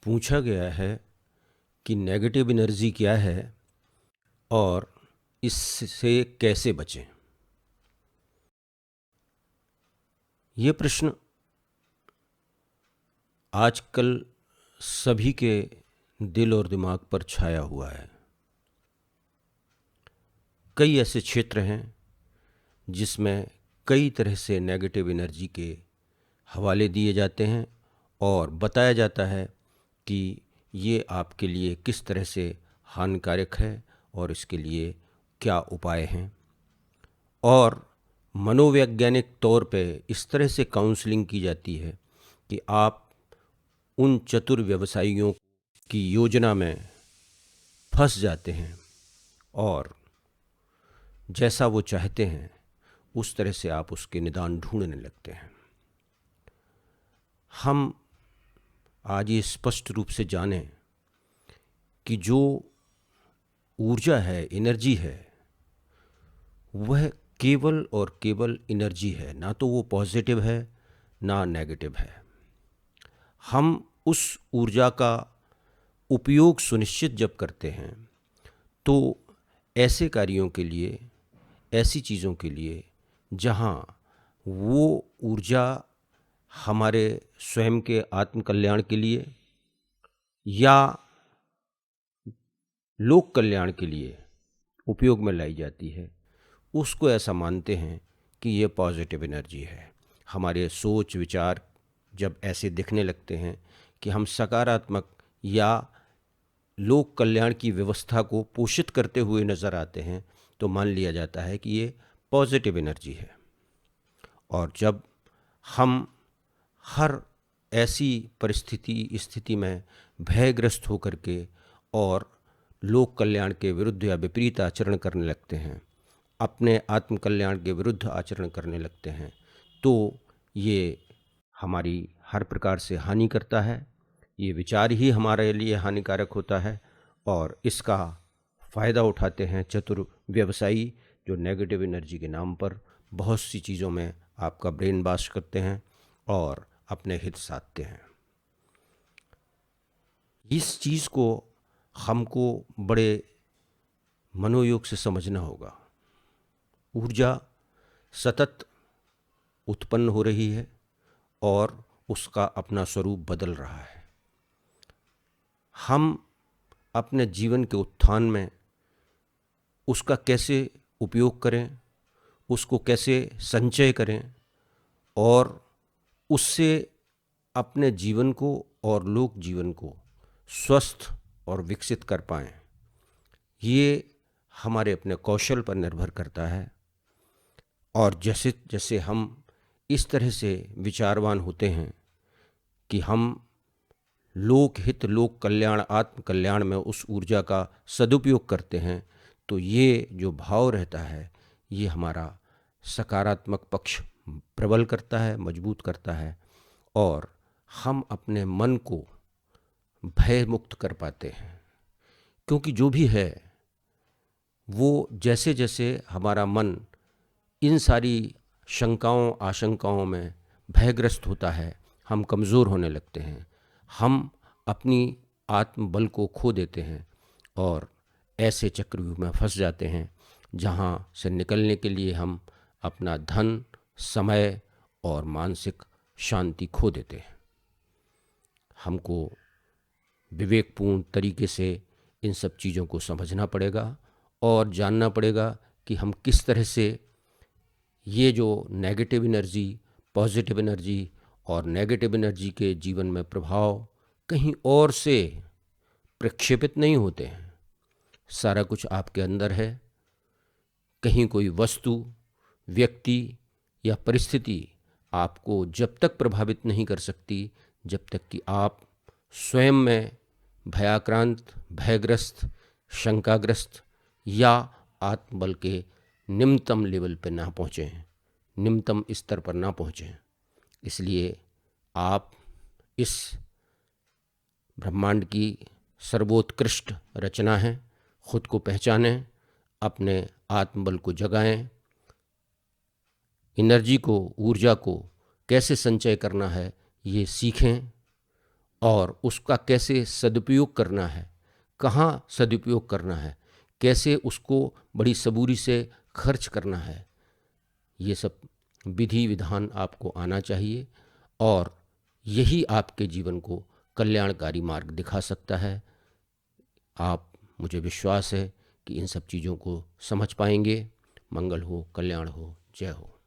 पूछा गया है कि नेगेटिव एनर्जी क्या है और इससे कैसे बचें। ये प्रश्न आजकल सभी के दिल और दिमाग पर छाया हुआ है। कई ऐसे क्षेत्र हैं जिसमें कई तरह से नेगेटिव एनर्जी के हवाले दिए जाते हैं और बताया जाता है कि ये आपके लिए किस तरह से हानिकारक है और इसके लिए क्या उपाय हैं। और मनोवैज्ञानिक तौर पे इस तरह से काउंसलिंग की जाती है कि आप उन चतुर व्यवसायियों की योजना में फंस जाते हैं और जैसा वो चाहते हैं उस तरह से आप उसके निदान ढूंढने लगते हैं। हम आज ये स्पष्ट रूप से जानें कि जो ऊर्जा है, एनर्जी है, वह केवल और केवल एनर्जी है, ना तो वो पॉजिटिव है ना नेगेटिव है। हम उस ऊर्जा का उपयोग सुनिश्चित जब करते हैं तो ऐसे कार्यों के लिए, ऐसी चीज़ों के लिए जहाँ वो ऊर्जा हमारे स्वयं के आत्म कल्याण के लिए या लोक कल्याण के लिए उपयोग में लाई जाती है, उसको ऐसा मानते हैं कि ये पॉजिटिव एनर्जी है। हमारे सोच विचार जब ऐसे दिखने लगते हैं कि हम सकारात्मक या लोक कल्याण की व्यवस्था को पोषित करते हुए नज़र आते हैं तो मान लिया जाता है कि ये पॉजिटिव एनर्जी है। और जब हम हर ऐसी स्थिति में भयग्रस्त होकर के और लोक कल्याण के विरुद्ध या विपरीत आचरण करने लगते हैं, अपने आत्म कल्याण के विरुद्ध आचरण करने लगते हैं, तो ये हमारी हर प्रकार से हानि करता है। ये विचार ही हमारे लिए हानिकारक होता है और इसका फ़ायदा उठाते हैं चतुर व्यवसायी जो नेगेटिव एनर्जी के नाम पर बहुत सी चीज़ों में आपका ब्रेन वॉश करते हैं और अपने हित साधते हैं। इस चीज़ को हमको बड़े मनोयोग से समझना होगा। ऊर्जा सतत उत्पन्न हो रही है और उसका अपना स्वरूप बदल रहा है। हम अपने जीवन के उत्थान में उसका कैसे उपयोग करें, उसको कैसे संचय करें और उससे अपने जीवन को और लोक जीवन को स्वस्थ और विकसित कर पाएँ, ये हमारे अपने कौशल पर निर्भर करता है। और जैसे जैसे हम इस तरह से विचारवान होते हैं कि हम लोक हित, लोक कल्याण, आत्म कल्याण में उस ऊर्जा का सदुपयोग करते हैं, तो ये जो भाव रहता है ये हमारा सकारात्मक पक्ष प्रबल करता है, मजबूत करता है और हम अपने मन को भय मुक्त कर पाते हैं। क्योंकि जो भी है वो जैसे जैसे हमारा मन इन सारी शंकाओं आशंकाओं में भयग्रस्त होता है, हम कमज़ोर होने लगते हैं, हम अपनी आत्मबल को खो देते हैं और ऐसे चक्रव्यूह में फंस जाते हैं जहाँ से निकलने के लिए हम अपना धन, समय और मानसिक शांति खो देते हैं। हमको विवेकपूर्ण तरीके से इन सब चीज़ों को समझना पड़ेगा और जानना पड़ेगा कि हम किस तरह से ये जो नेगेटिव एनर्जी, पॉजिटिव एनर्जी और नेगेटिव एनर्जी के जीवन में प्रभाव कहीं और से प्रक्षेपित नहीं होते हैं। सारा कुछ आपके अंदर है। कहीं कोई वस्तु, व्यक्ति या परिस्थिति आपको जब तक प्रभावित नहीं कर सकती जब तक कि आप स्वयं में भयाक्रांत, भयग्रस्त, शंकाग्रस्त या आत्मबल के निम्नतम लेवल पर ना पहुँचें, निम्नतम स्तर पर ना पहुँचें। इसलिए आप इस ब्रह्मांड की सर्वोत्कृष्ट रचना है, खुद को पहचानें, अपने आत्मबल को जगाएं, एनर्जी को, ऊर्जा को कैसे संचय करना है ये सीखें और उसका कैसे सदुपयोग करना है, कहाँ सदुपयोग करना है, कैसे उसको बड़ी सबूरी से खर्च करना है, ये सब विधि विधान आपको आना चाहिए और यही आपके जीवन को कल्याणकारी मार्ग दिखा सकता है। आप, मुझे विश्वास है कि इन सब चीज़ों को समझ पाएंगे। मंगल हो, कल्याण हो, जय हो।